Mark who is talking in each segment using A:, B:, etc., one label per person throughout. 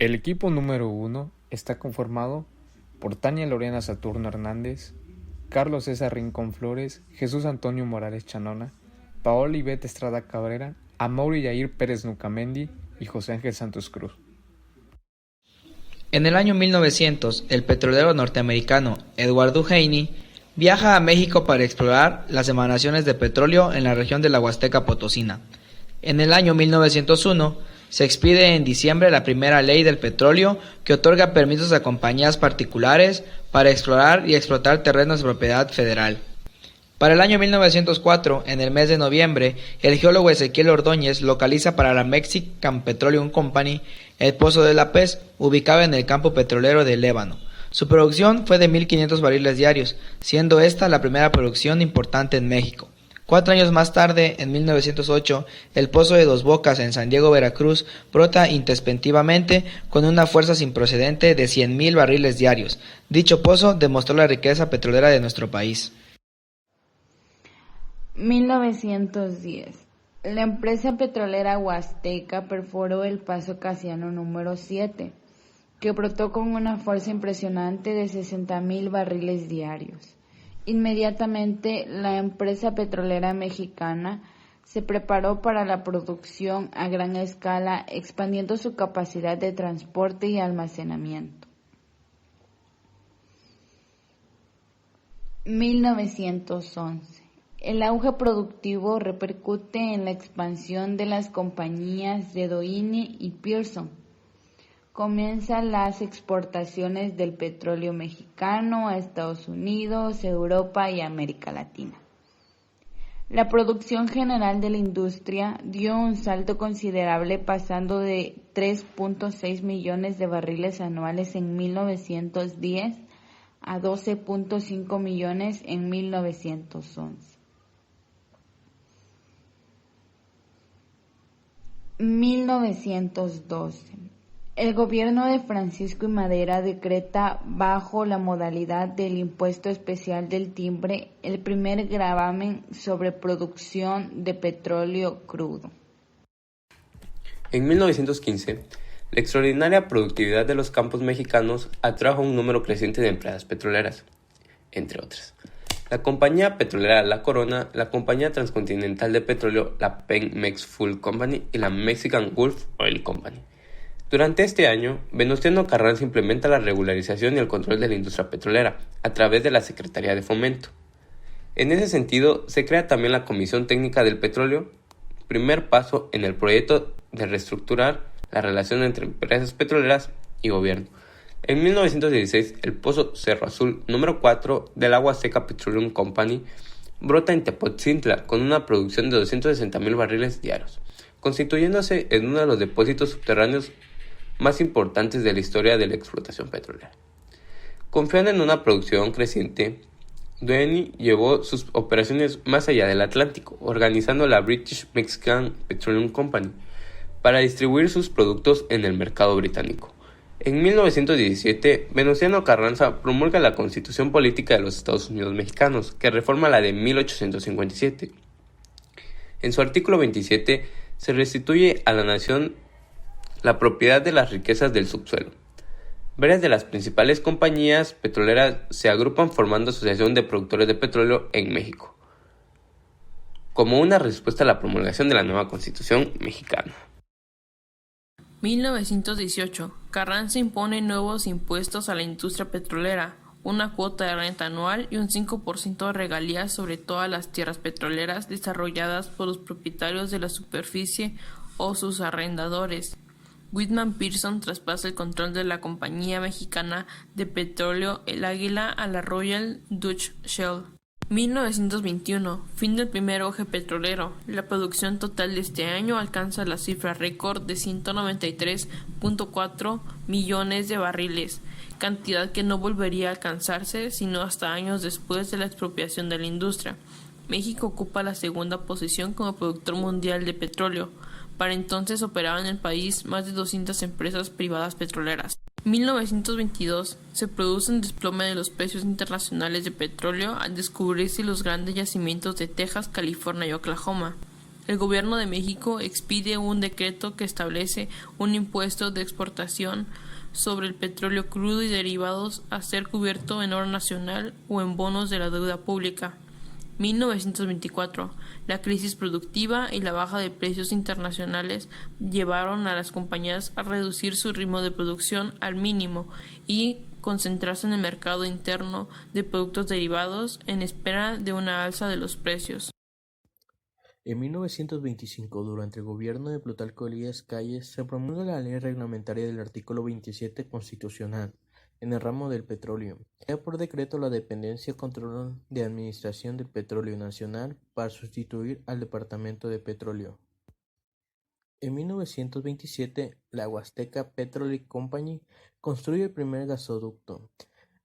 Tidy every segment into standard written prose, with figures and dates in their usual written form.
A: El equipo número 1 está conformado por Tania Lorena Saturno Hernández, Carlos César Rincón Flores, Jesús Antonio Morales Chanona, Paola Ivette Estrada Cabrera, Amaury Yair Pérez Nucamendi y José Ángel Santos Cruz.
B: En el año 1900, el petrolero norteamericano Eduardo Haney viaja a México para explorar las emanaciones de petróleo en la región de la Huasteca Potosina. En el año 1901, se expide en diciembre la primera ley del petróleo que otorga permisos a compañías particulares para explorar y explotar terrenos de propiedad federal. Para el año 1904, en el mes de noviembre, el geólogo Ezequiel Ordóñez localiza para la Mexican Petroleum Company el Pozo de la Pez, ubicado en el campo petrolero de Lébano. Su producción fue de 1.500 barriles diarios, siendo esta la primera producción importante en México. 4 años más tarde, en 1908, el Pozo de Dos Bocas en San Diego, Veracruz, brota intempestivamente con una fuerza sin precedente de 100.000 barriles diarios. Dicho pozo demostró la riqueza petrolera de nuestro país.
C: 1910. La empresa petrolera Huasteca perforó el Paso Casiano número 7, que brotó con una fuerza impresionante de 60.000 barriles diarios. Inmediatamente, la empresa petrolera mexicana se preparó para la producción a gran escala, expandiendo su capacidad de transporte y almacenamiento. 1911. El auge productivo repercute en la expansión de las compañías de Doine y Pearson. Comienzan las exportaciones del petróleo mexicano a Estados Unidos, Europa y América Latina. La producción general de la industria dio un salto considerable, pasando de 3.6 millones de barriles anuales en 1910 a 12.5 millones en 1911. 1912. El gobierno de Francisco I. Madero decreta, bajo la modalidad del impuesto especial del timbre, el primer gravamen sobre producción de petróleo crudo.
D: En 1915, la extraordinaria productividad de los campos mexicanos atrajo un número creciente de empresas petroleras, entre otras. La compañía petrolera La Corona, la compañía transcontinental de petróleo, la Pemex Fuel Company y la Mexican Gulf Oil Company. Durante este año, Venustiano Carranza implementa la regularización y el control de la industria petrolera a través de la Secretaría de Fomento. En ese sentido, se crea también la Comisión Técnica del Petróleo, primer paso en el proyecto de reestructurar la relación entre empresas petroleras y gobierno. En 1916, el Pozo Cerro Azul número 4 de la Huasteca Petroleum Company brota en Tepotzintla con una producción de 260.000 barriles diarios, constituyéndose en uno de los depósitos subterráneos más importantes de la historia de la explotación petrolera. Confiando en una producción creciente, Doine llevó sus operaciones más allá del Atlántico, organizando la British Mexican Petroleum Company para distribuir sus productos en el mercado británico. En 1917, Venustiano Carranza promulga la Constitución Política de los Estados Unidos Mexicanos, que reforma la de 1857. En su artículo 27, se restituye a la nación la propiedad de las riquezas del subsuelo. Varias de las principales compañías petroleras se agrupan formando Asociación de Productores de Petróleo en México, como una respuesta a la promulgación de la nueva Constitución mexicana.
E: 1918. Carranza impone nuevos impuestos a la industria petrolera, una cuota de renta anual y un 5% de regalías sobre todas las tierras petroleras desarrolladas por los propietarios de la superficie o sus arrendadores. Whitman Pearson traspasa el control de la compañía mexicana de petróleo El Águila a la Royal Dutch Shell. 1921. Fin del primer auge petrolero. La producción total de este año alcanza la cifra récord de 193.4 millones de barriles, cantidad que no volvería a alcanzarse sino hasta años después de la expropiación de la industria. México ocupa la segunda posición como productor mundial de petróleo. Para entonces operaban en el país más de 200 empresas privadas petroleras. 1922 se produce un desplome de los precios internacionales de petróleo al descubrirse los grandes yacimientos de Texas, California y Oklahoma. el Gobierno de México expide un decreto que establece un impuesto de exportación sobre el petróleo crudo y derivados a ser cubierto en oro nacional o en bonos de la deuda pública. 1924. La crisis productiva y la baja de precios internacionales llevaron a las compañías a reducir su ritmo de producción al mínimo y concentrarse en el mercado interno de productos derivados en espera de una alza de los precios.
F: En 1925, durante el gobierno de Plutarco Elías Calles, se promulga la ley reglamentaria del artículo 27 constitucional en el ramo del petróleo. Crea por decreto la dependencia control de administración del petróleo nacional para sustituir al Departamento de Petróleo. En 1927, la Huasteca Petroleum Company construye el primer gasoducto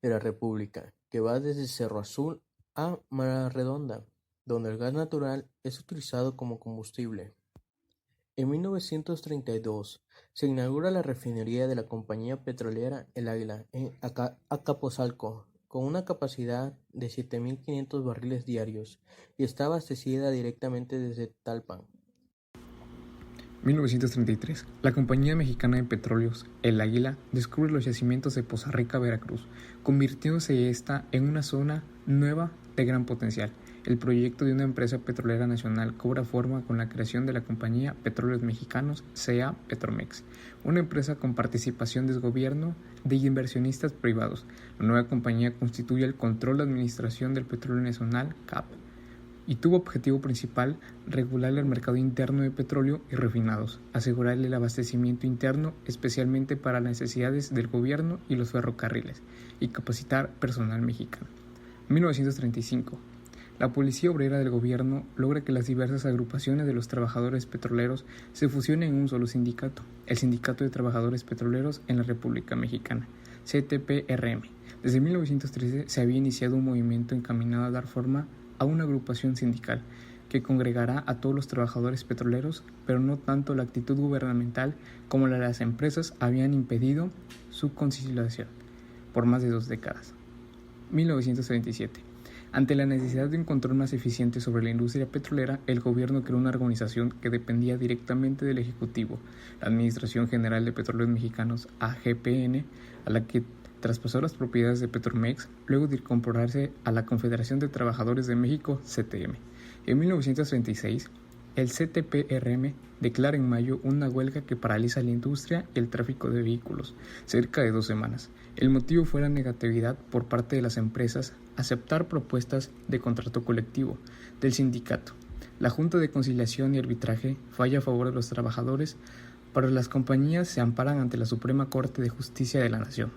F: de la República, que va desde Cerro Azul a Mar Redonda, donde el gas natural es utilizado como combustible. En 1932 se inaugura la refinería de la compañía petrolera El Águila en Azcapotzalco, con una capacidad de 7.500 barriles diarios y está abastecida directamente desde Talpan.
A: 1933. La Compañía Mexicana de Petróleos, El Águila, descubre los yacimientos de Poza Rica, Veracruz, convirtiéndose esta en una zona nueva de gran potencial. El proyecto de una empresa petrolera nacional cobra forma con la creación de la Compañía Petróleos Mexicanos, CA Petromex, una empresa con participación del gobierno de inversionistas privados. La nueva compañía constituye el control de administración del petróleo nacional, CAP, y tuvo objetivo principal regular el mercado interno de petróleo y refinados, asegurar el abastecimiento interno, especialmente para las necesidades del gobierno y los ferrocarriles, y capacitar personal mexicano. 1935. La Policía Obrera del Gobierno logra que las diversas agrupaciones de los trabajadores petroleros se fusionen en un solo sindicato, el Sindicato de Trabajadores Petroleros en la República Mexicana, CTPRM. Desde 1913 se había iniciado un movimiento encaminado a dar forma a una agrupación sindical que congregará a todos los trabajadores petroleros, pero no tanto la actitud gubernamental como la de las empresas habían impedido su conciliación por más de 2 décadas. 1937. Ante la necesidad de un control más eficiente sobre la industria petrolera, el gobierno creó una organización que dependía directamente del Ejecutivo, la Administración General de Petróleos Mexicanos, AGPN, a la que traspasó las propiedades de Petromex, luego de incorporarse a la Confederación de Trabajadores de México, CTM. En 1936, el CTPRM declara en mayo una huelga que paraliza la industria y el tráfico de vehículos, cerca de 2 semanas. El motivo fue la negatividad por parte de las empresas a aceptar propuestas de contrato colectivo del sindicato. La Junta de Conciliación y Arbitraje falla a favor de los trabajadores, pero las compañías se amparan ante la Suprema Corte de Justicia de la Nación.